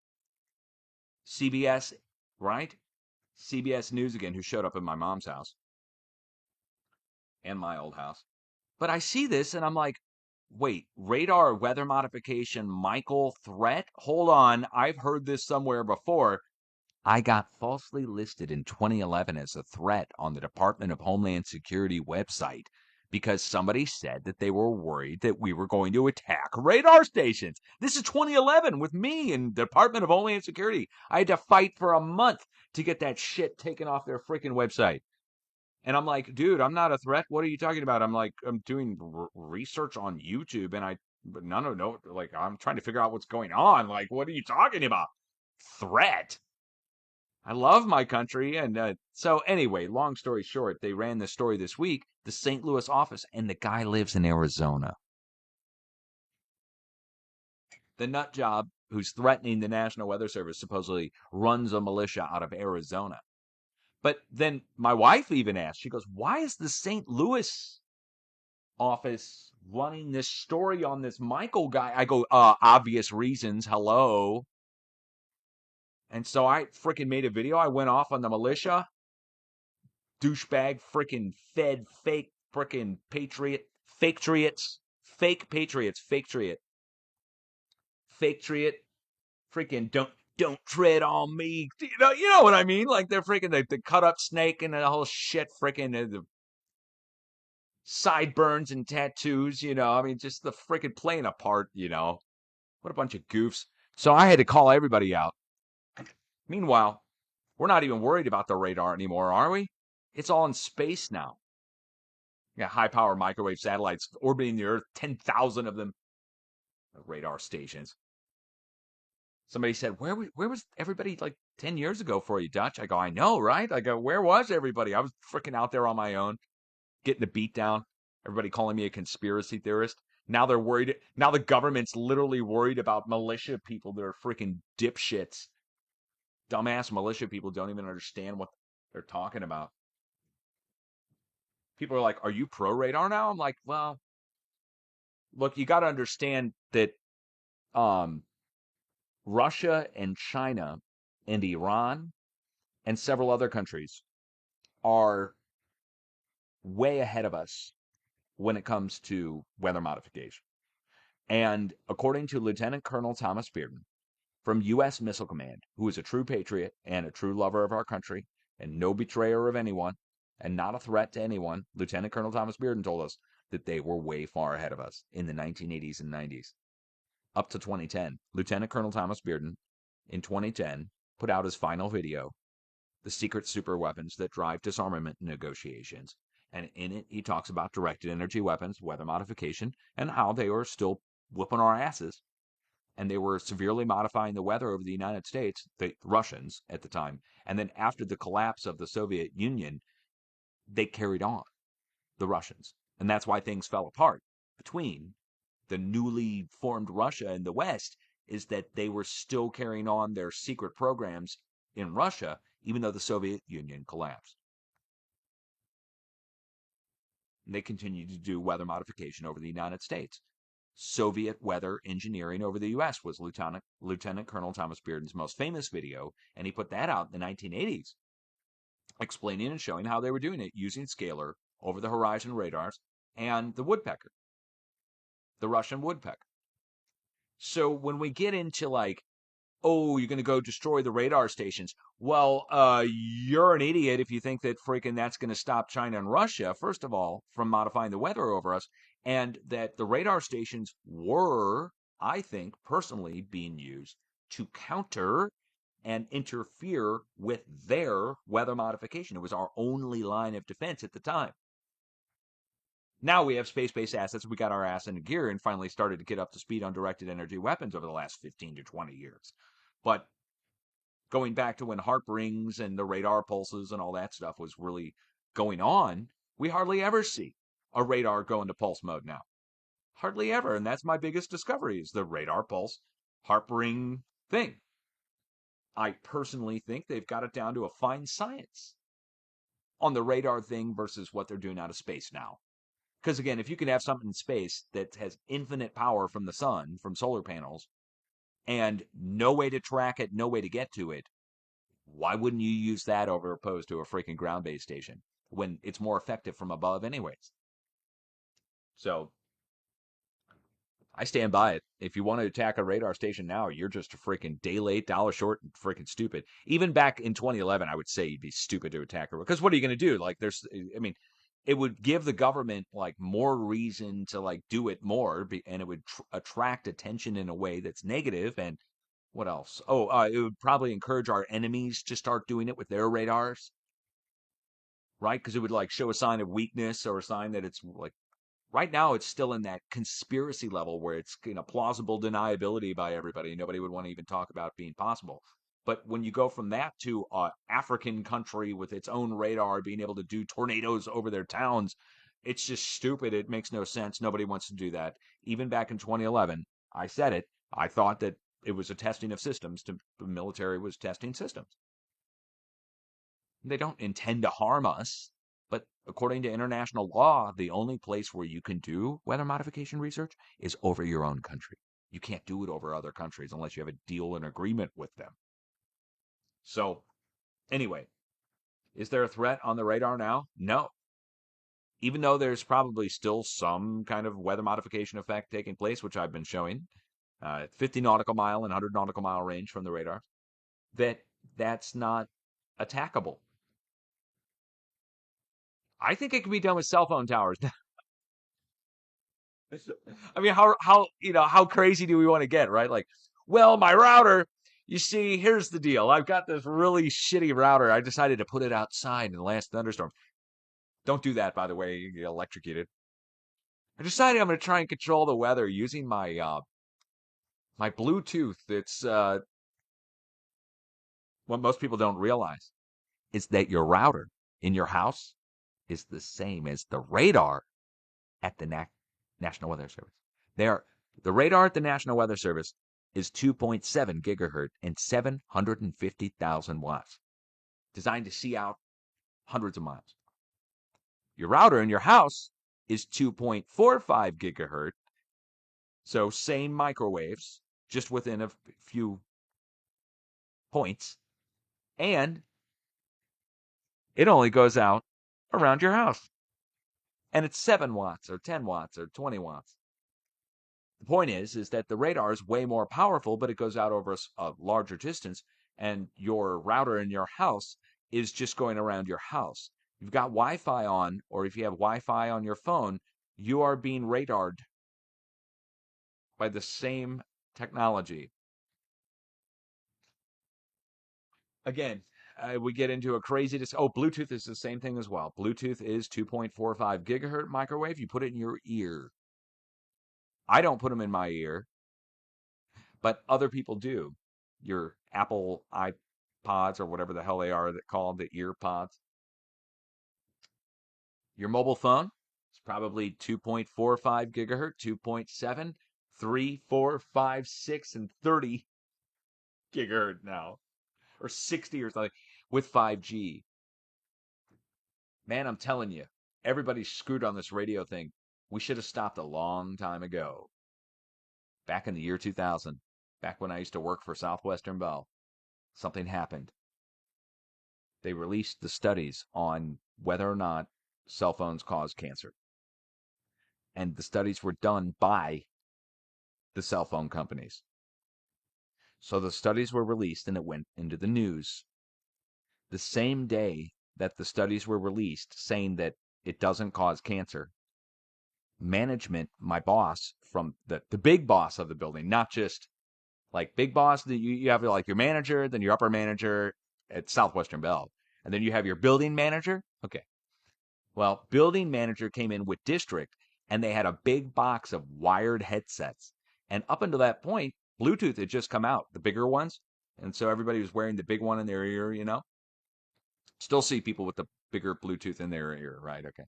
CBS, right? CBS News again, who showed up in my mom's house and my old house. But I see this and I'm like, wait, radar weather modification, Michael threat? Hold on. I've heard this somewhere before. I got falsely listed in 2011 as a threat on the Department of Homeland Security website because somebody said that they were worried that we were going to attack radar stations. This is 2011 with me and the Department of Homeland Security. I had to fight for a month to get that shit taken off their freaking website. And I'm like, dude, I'm not a threat. What are you talking about? I'm like, I'm doing research on YouTube and but no, like, I'm trying to figure out what's going on. Like, what are you talking about? Threat? I love my country. And so, anyway, long story short, they ran this story this week, the St. Louis office, and the guy lives in Arizona. The nut job who's threatening the National Weather Service supposedly runs a militia out of Arizona. But then my wife even asked, she goes, why is the St. Louis office running this story on this Michael guy? I go, obvious reasons. Hello. And so I freaking made a video. I went off on the militia. Douchebag, freaking Fed, fake, freaking patriot, fake triots, fake patriots, fake triot, freaking don't tread on me. You know what I mean? Like they're freaking the cut up snake and the whole shit, freaking sideburns and tattoos, I mean, just the freaking playing a part, What a bunch of goofs. So I had to call everybody out. Meanwhile, we're not even worried about the radar anymore, are we? It's all in space now. Yeah, high power microwave satellites orbiting the Earth, 10,000 of them, radar stations. Somebody said, where was everybody like 10 years ago for you, Dutch? I go, I know, right? I go, where was everybody? I was freaking out there on my own, getting the beat down. Everybody calling me a conspiracy theorist. Now they're worried. Now the government's literally worried about militia people that are freaking dipshits. Dumbass militia people don't even understand what they're talking about. People are like, are you pro radar now? I'm like, well, look, you got to understand that um, Russia and China and Iran and several other countries are way ahead of us when it comes to weather modification. And according to Lieutenant Colonel Thomas Bearden from U.S. Missile Command, who is a true patriot and a true lover of our country and no betrayer of anyone and not a threat to anyone, Lieutenant Colonel Thomas Bearden told us that they were way far ahead of us in the 1980s and 90s. Up to 2010, Lieutenant Colonel Thomas Bearden in 2010 put out his final video, The Secret Super Weapons That Drive Disarmament Negotiations. And in it, he talks about directed energy weapons, weather modification, and how they are still whooping our asses. And they were severely modifying the weather over the United States, the Russians at the time. And then after the collapse of the Soviet Union, they carried on, the Russians. And that's why things fell apart between the newly formed Russia and the West, is that they were still carrying on their secret programs in Russia, even though the Soviet Union collapsed. And they continued to do weather modification over the United States. Soviet weather engineering over the U.S. was Lieutenant Colonel Thomas Bearden's most famous video, and he put that out in the 1980s, explaining and showing how they were doing it using scalar over the horizon radars and the woodpecker, the Russian woodpecker. So when we get into like, oh, you're going to go destroy the radar stations. Well, you're an idiot if you think that freaking that's going to stop China and Russia, first of all, from modifying the weather over us, and that the radar stations were, I think, personally being used to counter and interfere with their weather modification. It was our only line of defense at the time. Now we have space-based assets. We got our ass into gear and finally started to get up to speed on directed energy weapons over the last 15 to 20 years. But going back to when HAARP rings and the radar pulses and all that stuff was really going on, we hardly ever see a radar go into pulse mode now. Hardly ever. And that's my biggest discovery, is the radar pulse HAARP ring thing. I personally think they've got it down to a fine science on the radar thing versus what they're doing out of space now. Because again, if you can have something in space that has infinite power from the sun, from solar panels, and no way to track it, no way to get to it, why wouldn't you use that over opposed to a freaking ground-based station when it's more effective from above anyways? So I stand by it. If you want to attack a radar station now, you're just a freaking day late, dollar short, and freaking stupid. Even back in 2011, I would say you'd be stupid to attack her, because what are you going to do? Like, it would give the government like more reason to like do it more, and it would attract attention in a way that's negative. And what else? Oh, it would probably encourage our enemies to start doing it with their radars, right? Because it would like show a sign of weakness or a sign that it's like, right now it's still in that conspiracy level where it's plausible deniability by everybody. Nobody would want to even talk about being possible. But when you go from that to an African country with its own radar being able to do tornadoes over their towns, it's just stupid. It makes no sense. Nobody wants to do that. Even back in 2011, I said it. I thought that it was a testing of systems. The military was testing systems. They don't intend to harm us. But according to international law, the only place where you can do weather modification research is over your own country. You can't do it over other countries unless you have a deal and agreement with them. So, anyway, is there a threat on the radar now? No. Even though there's probably still some kind of weather modification effect taking place, which I've been showing, 50 nautical mile and 100 nautical mile range from the radar, that's not attackable. I think it can be done with cell phone towers. I mean, how crazy do we want to get, right? Like, well, my router, you see, here's the deal. I've got this really shitty router. I decided to put it outside in the last thunderstorm. Don't do that, by the way. You get electrocuted. I decided I'm going to try and control the weather using my Bluetooth. It's what most people don't realize is that your router in your house is the same as the radar at the National Weather Service. The radar at the National Weather Service is 2.7 gigahertz and 750,000 watts, designed to see out hundreds of miles. Your router in your house is 2.45 gigahertz, so same microwaves, just within a few points, and it only goes out around your house. And it's 7 watts or 10 watts or 20 watts. The point is that the radar is way more powerful, but it goes out over a larger distance, and your router in your house is just going around your house. You've got Wi-Fi on, or if you have Wi-Fi on your phone, you are being radared by the same technology. Again, we get into a crazy Bluetooth is the same thing as well. Bluetooth is 2.45 gigahertz microwave. You put it in your ear. I don't put them in my ear, but other people do. Your Apple iPods or whatever the hell they are that called the ear pods. Your mobile phone is probably 2.45 gigahertz, 2.7, 3, 4, 5, 6, and 30 gigahertz now, or 60 or something with 5G. Man, I'm telling you, everybody's screwed on this radio thing. We should have stopped a long time ago. Back in the year 2000, back when I used to work for Southwestern Bell, something happened. They released the studies on whether or not cell phones cause cancer. And the studies were done by the cell phone companies. So the studies were released and it went into the news. The same day that the studies were released saying that it doesn't cause cancer, management, my boss from the big boss of the building, not just like big boss, you have like your manager, then your upper manager at Southwestern Bell, and then you have your building manager. Okay. Well, building manager came in with district and they had a big box of wired headsets. And up until that point, Bluetooth had just come out, the bigger ones. And so everybody was wearing the big one in their ear, you know. Still see people with the bigger Bluetooth in their ear, right? Okay.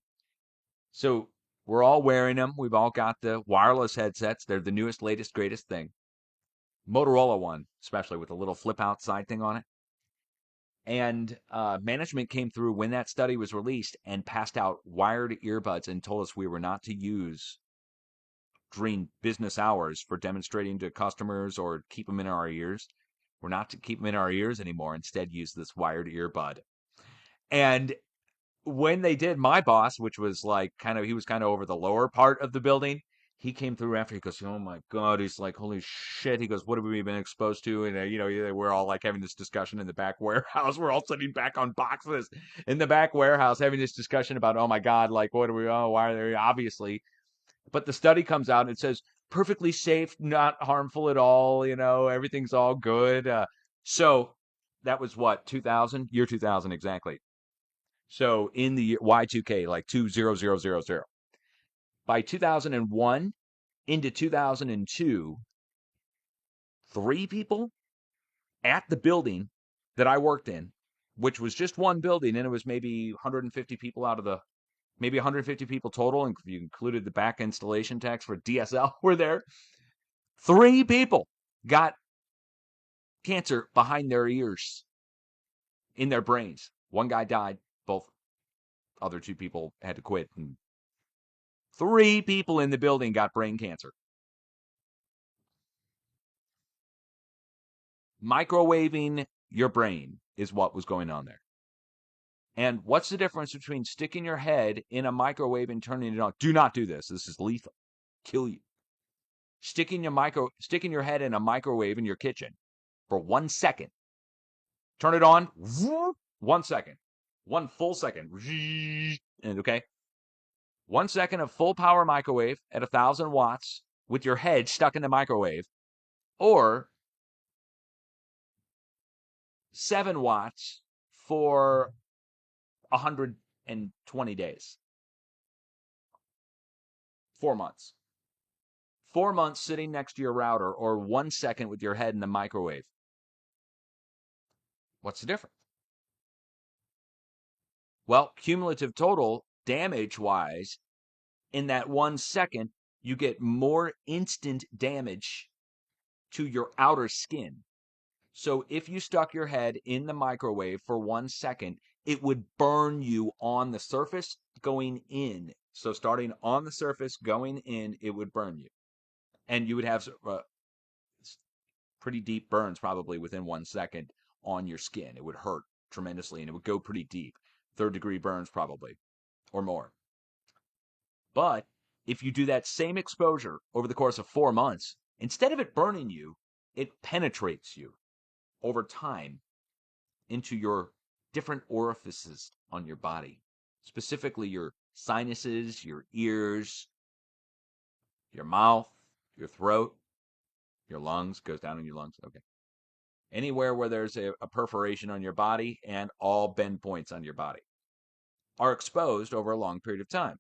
So we're all wearing them. We've all got the wireless headsets. They're the newest, latest, greatest thing. Motorola one, especially with a little flip out side thing on it. And management came through when that study was released and passed out wired earbuds and told us we were not to use during business hours for demonstrating to customers or keep them in our ears. We're not to keep them in our ears anymore. Instead, use this wired earbud. And when they did, my boss, which was like he was kind of over the lower part of the building, he came through after. He goes, "Oh my God!" He's like, "Holy shit!" He goes, "What have we been exposed to?" And we're all like having this discussion in the back warehouse. We're all sitting back on boxes in the back warehouse having this discussion about, "Oh my God!" Like, what are we? Oh, why are they obviously? But the study comes out and it says perfectly safe, not harmful at all. Everything's all good. So that was what 2000, year 2000 exactly. So in the Y2K, like 20000, by 2001 into 2002, 3 people at the building that I worked in, which was just one building, and it was maybe 150 people out of the maybe 150 people total, and if you included the back installation techs for DSL were there. 3 people got cancer behind their ears, in their brains. One guy died. Both other 2 people had to quit. And 3 people in the building got brain cancer. Microwaving your brain is what was going on there. And what's the difference between sticking your head in a microwave and turning it on? Do not do this. This is lethal. Kill you. Sticking your head in a microwave in your kitchen for 1 second. Turn it on. 1 second. 1 full second. And okay. 1 second of full power microwave at 1,000 watts with your head stuck in the microwave, or 7 watts for 120 days. 4 months. 4 months sitting next to your router, or 1 second with your head in the microwave. What's the difference? Well, cumulative total damage-wise, in that 1 second, you get more instant damage to your outer skin. So if you stuck your head in the microwave for 1 second, it would burn you on the surface going in. So starting on the surface going in, it would burn you. And you would have pretty deep burns probably within 1 second on your skin. It would hurt tremendously, and it would go pretty deep. 3rd-degree burns probably, or more. But if you do that same exposure over the course of 4 months, instead of it burning you, it penetrates you over time into your different orifices on your body, specifically your sinuses, your ears, your mouth, your throat, your lungs, goes down in your lungs. Okay. Anywhere where there's a perforation on your body, and all bend points on your body are exposed over a long period of time.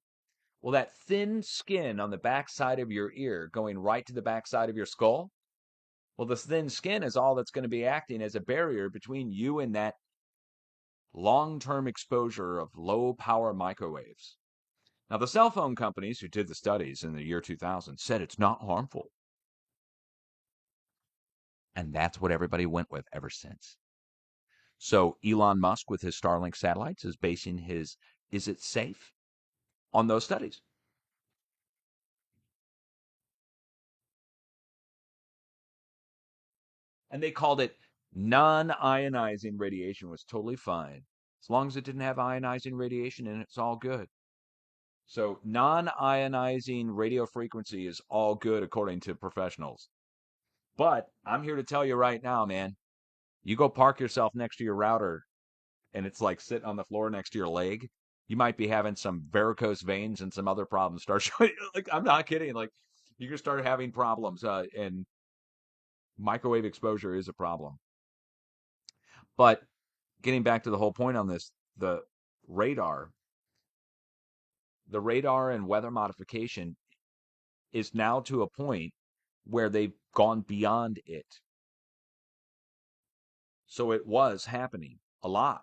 Well, that thin skin on the back side of your ear going right to the back side of your skull, well, this thin skin is all that's going to be acting as a barrier between you and that long-term exposure of low-power microwaves. Now, the cell phone companies who did the studies in the year 2000 said it's not harmful. And that's what everybody went with ever since. So Elon Musk with his Starlink satellites is basing his "is it safe" on those studies. And they called it non-ionizing radiation. Was totally fine. As long as it didn't have ionizing radiation in it, it's all good. So non-ionizing radio frequency is all good according to professionals. But I'm here to tell you right now, man, you go park yourself next to your router and it's like sitting on the floor next to your leg, you might be having some varicose veins and some other problems start showing. Like, I'm not kidding. Like, you can start having problems, and microwave exposure is a problem. But getting back to the whole point on this, radar, the radar and weather modification is now to a point where they've gone beyond it. So it was happening a lot.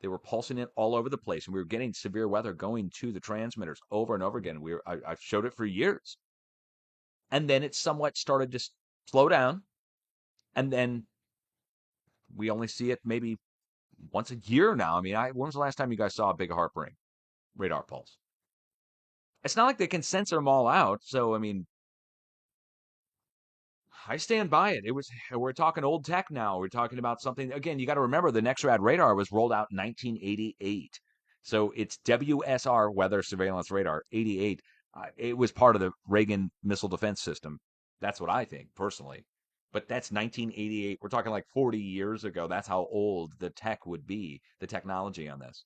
They were pulsing it all over the place, and we were getting severe weather going to the transmitters over and over again. I've showed it for years. And then it somewhat started to slow down. And then we only see it maybe once a year now. I mean, when was the last time you guys saw a big HAARP ring radar pulse? It's not like they can censor them all out. So, I mean, I stand by it. We're talking old tech now. We're talking about something, again, you got to remember the NEXRAD radar was rolled out in 1988. So it's WSR, Weather Surveillance Radar, 88. It was part of the Reagan Missile Defense System. That's what I think, personally. But that's 1988. We're talking like 40 years ago. That's how old the tech would be, the technology on this.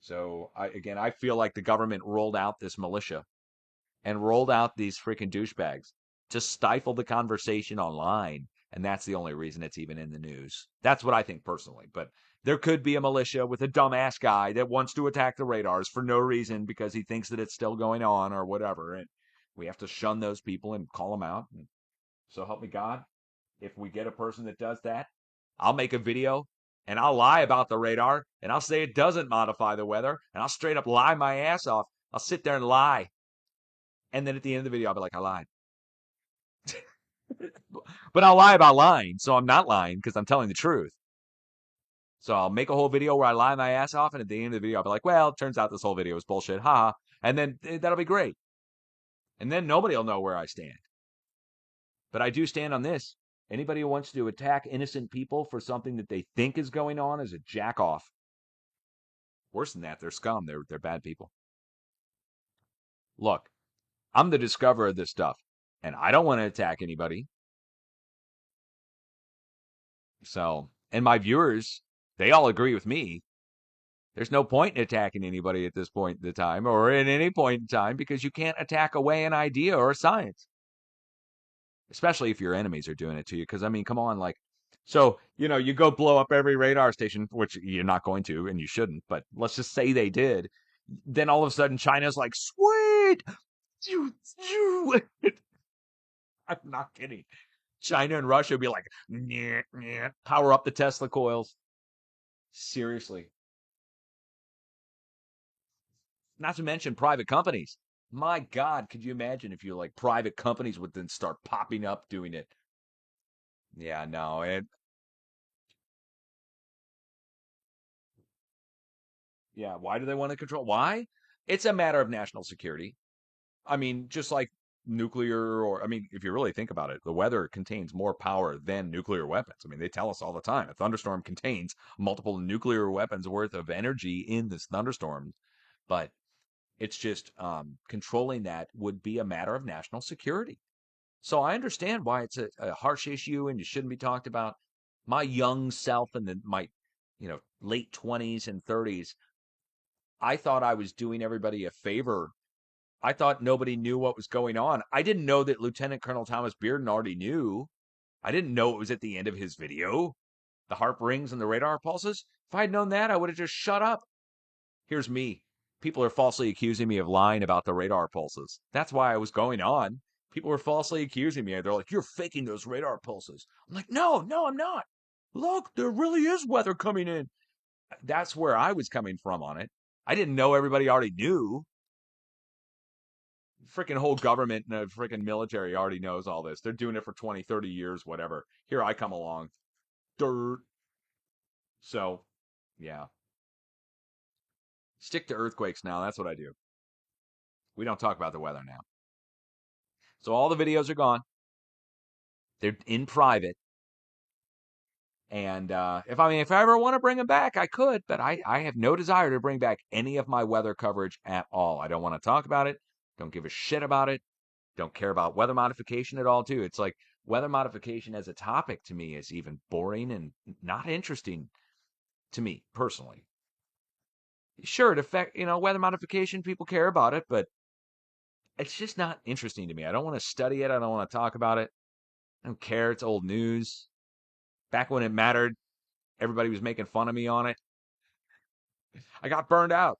So, I feel like the government rolled out this militia and rolled out these freaking douchebags to stifle the conversation online. And that's the only reason it's even in the news. That's what I think personally. But there could be a militia with a dumbass guy that wants to attack the radars for no reason because he thinks that it's still going on or whatever. And we have to shun those people and call them out. And so help me God, if we get a person that does that, I'll make a video and I'll lie about the radar and I'll say it doesn't modify the weather and I'll straight up lie my ass off. I'll sit there and lie. And then at the end of the video, I'll be like, I lied. But I'll lie about lying, so I'm not lying because I'm telling the truth. So I'll make a whole video where I lie my ass off, and at the end of the video, I'll be like, well, it turns out this whole video was bullshit, haha. And then that'll be great. And then nobody will know where I stand. But I do stand on this. Anybody who wants to attack innocent people for something that they think is going on is a jack off. Worse than that, they're scum. They're bad people. Look, I'm the discoverer of this stuff, and I don't want to attack anybody. So, and my viewers, they all agree with me There's no point in attacking anybody at this point in time or at any point in time because you can't attack away an idea or a science, especially if your enemies are doing it to you. Because, I mean, come on, like, so, you go blow up every radar station, which you're not going to and you shouldn't, but let's just say they did. Then all of a sudden, China's like, sweet. I'm not kidding. China and Russia would be like, "Nyeh, nyeh," power up the Tesla coils. Seriously. Not to mention private companies. My God, could you imagine if you like private companies would then start popping up doing it? Yeah, no. Yeah, why do they want to control? Why? It's a matter of national security. I mean, just like nuclear, or, I mean, if you really think about it, the weather contains more power than nuclear weapons. I mean, they tell us all the time a thunderstorm contains multiple nuclear weapons worth of energy in this thunderstorm. But it's just controlling that would be a matter of national security. So I understand why it's a harsh issue and it shouldn't be talked about. My young self in my, late 20s and 30s, I thought I was doing everybody a favor. I thought nobody knew what was going on. I didn't know that Lieutenant Colonel Thomas Bearden already knew. I didn't know it was at the end of his video. The HAARP rings and the radar pulses. If I had known that, I would have just shut up. Here's me. People are falsely accusing me of lying about the radar pulses. That's why I was going on. People were falsely accusing me. They're like, you're faking those radar pulses. I'm like, no, I'm not. Look, there really is weather coming in. That's where I was coming from on it. I didn't know everybody already knew. Freaking whole government and the freaking military already knows all this. They're doing it for 20, 30 years, whatever. Here I come along. Dirt. So, yeah. Stick to earthquakes now. That's what I do. We don't talk about the weather now. So all the videos are gone. They're in private. And if I ever want to bring them back, I could, but I have no desire to bring back any of my weather coverage at all. I don't want to talk about it. Don't give a shit about it. Don't care about weather modification at all, too. It's like weather modification as a topic to me is even boring and not interesting to me personally. Sure, it affect, weather modification, people care about it, but it's just not interesting to me. I don't want to study it. I don't want to talk about it. I don't care. It's old news. Back when it mattered, everybody was making fun of me on it. I got burned out.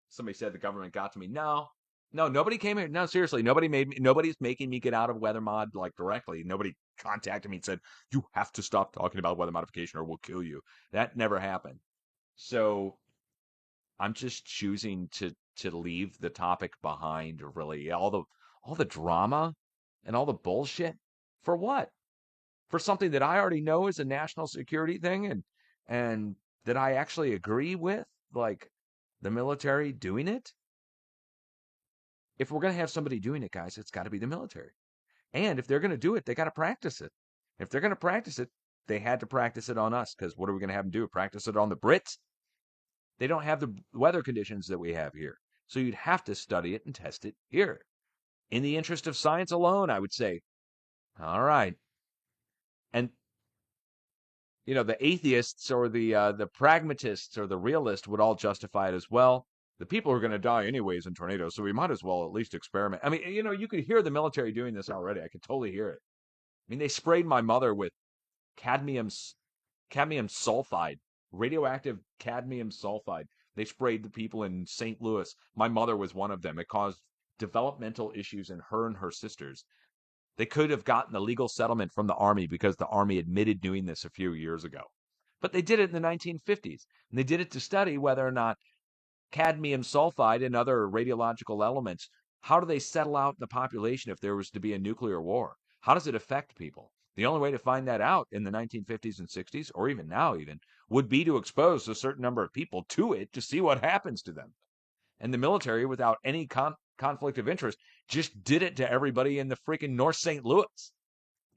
Somebody said the government got to me. No, nobody came here. No, seriously, nobody's making me get out of weather mod like directly. Nobody contacted me and said, you have to stop talking about weather modification or we'll kill you. That never happened. So I'm just choosing to leave the topic behind, really. All the drama and all the bullshit. For what? For something that I already know is a national security thing and that I actually agree with, like the military doing it. If we're going to have somebody doing it, guys, it's got to be the military. And if they're going to do it, they got to practice it. If they're going to practice it, they had to practice it on us because what are we going to have them do? Practice it on the Brits? They don't have the weather conditions that we have here. So you'd have to study it and test it here. In the interest of science alone, I would say, all right. And the atheists or the pragmatists or the realists would all justify it as well. The people are going to die anyways in tornadoes, so we might as well at least experiment. I mean, you could hear the military doing this already. I could totally hear it. I mean, they sprayed my mother with cadmium sulfide, radioactive cadmium sulfide. They sprayed the people in St. Louis. My mother was one of them. It caused developmental issues in her and her sisters. They could have gotten a legal settlement from the Army because the Army admitted doing this a few years ago. But they did it in the 1950s. And they did it to study whether or not cadmium sulfide and other radiological elements, how do they settle out in the population if there was to be a nuclear war? How does it affect people? The only way to find that out in the 1950s and 60s, or even now even, would be to expose a certain number of people to it to see what happens to them. And the military, without any conflict of interest, just did it to everybody in the freaking North St. Louis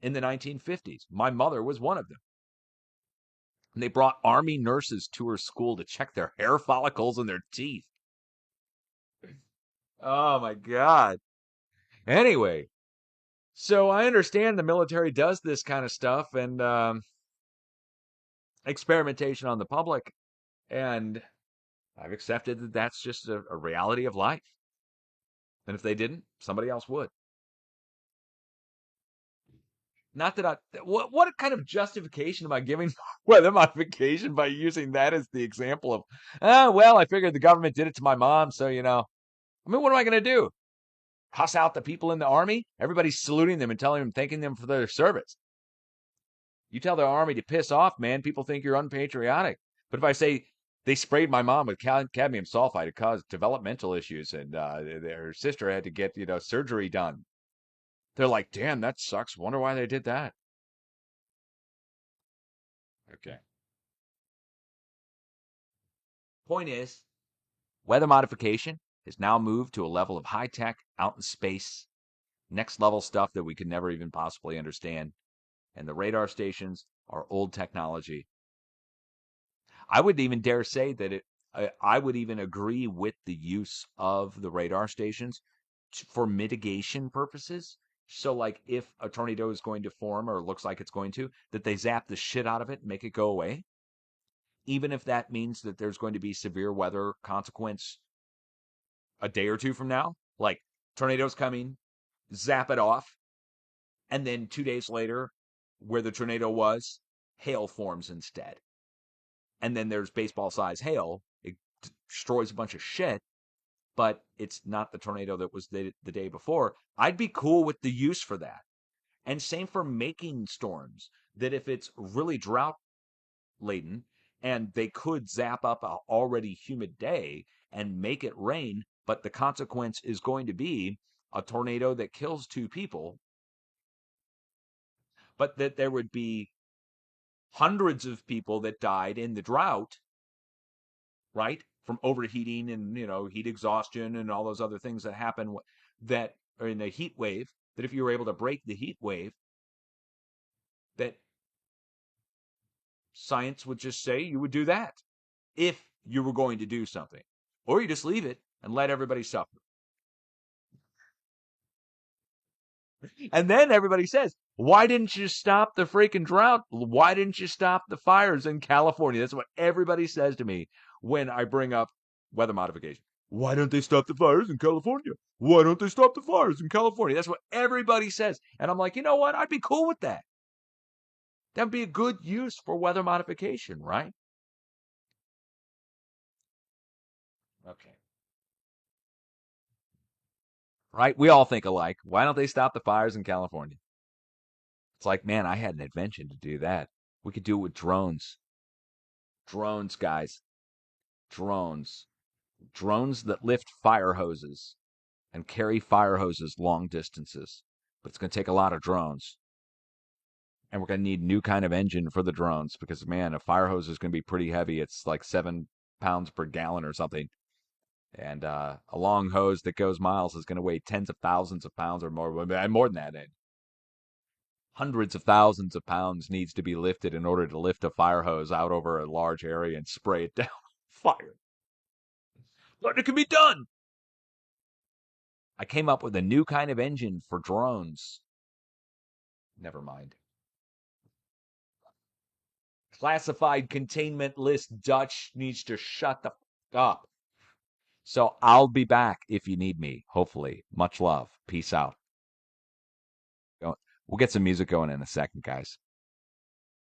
in the 1950s. My mother was one of them. And they brought Army nurses to her school to check their hair follicles and their teeth. Oh my God. Anyway, so I understand the military does this kind of stuff, and experimentation on the public. And I've accepted that that's just a reality of life. And if they didn't, somebody else would. Not that I, what kind of justification am I giving weather modification by using that as the example of, well, I figured the government did it to my mom. So, I mean, what am I going to do? Cuss out the people in the army? Everybody's saluting them and telling them, thanking them for their service. You tell the army to piss off, man, people think you're unpatriotic. But if I say they sprayed my mom with cadmium sulfide, it caused developmental issues, and their sister had to get surgery done, they're like, damn, that sucks. Wonder why they did that. Okay. Point is, weather modification has now moved to a level of high tech, out in space, next level stuff that we could never even possibly understand. And the radar stations are old technology. I would even dare say that I would even agree with the use of the radar stations for mitigation purposes. So, like, if a tornado is going to form or looks like it's going to, that they zap the shit out of it and make it go away, even if that means that there's going to be severe weather consequence a day or two from now. Like, tornado's coming, zap it off, and then 2 days later, where the tornado was, hail forms instead. And then there's baseball size hail. It destroys a bunch of shit, but it's not the tornado that was the day before. I'd be cool with the use for that. And same for making storms, that if it's really drought laden and they could zap up a already humid day and make it rain, but the consequence is going to be a tornado that kills 2 people, but that there would be hundreds of people that died in the drought, right? From overheating and, heat exhaustion and all those other things that happen that are in a heat wave, that if you were able to break the heat wave, that science would just say you would do that if you were going to do something. Or you just leave it and let everybody suffer. And then everybody says, why didn't you stop the freaking drought? Why didn't you stop the fires in California? That's what everybody says to me when I bring up weather modification. Why don't they stop the fires in California? Why don't they stop the fires in California? That's what everybody says. And I'm like, you know what? I'd be cool with that. That'd be a good use for weather modification, right? Okay. Right? We all think alike. Why don't they stop the fires in California? It's like, man, I had an invention to do that. We could do it with drones. Drones, guys. Drones. Drones that lift fire hoses and carry fire hoses long distances. But it's going to take a lot of drones. And we're going to need a new kind of engine for the drones because, man, a fire hose is going to be pretty heavy. It's like 7 pounds per gallon or something. And a long hose that goes miles is going to weigh tens of thousands of pounds or more than that. Hundreds of thousands of pounds needs to be lifted in order to lift a fire hose out over a large area and spray it down fire. But it can be done. I came up with a new kind of engine for drones. Never mind. Classified containment list Dutch needs to shut the fuck up. So I'll be back if you need me, hopefully. Much love. Peace out. We'll get some music going in a second, guys.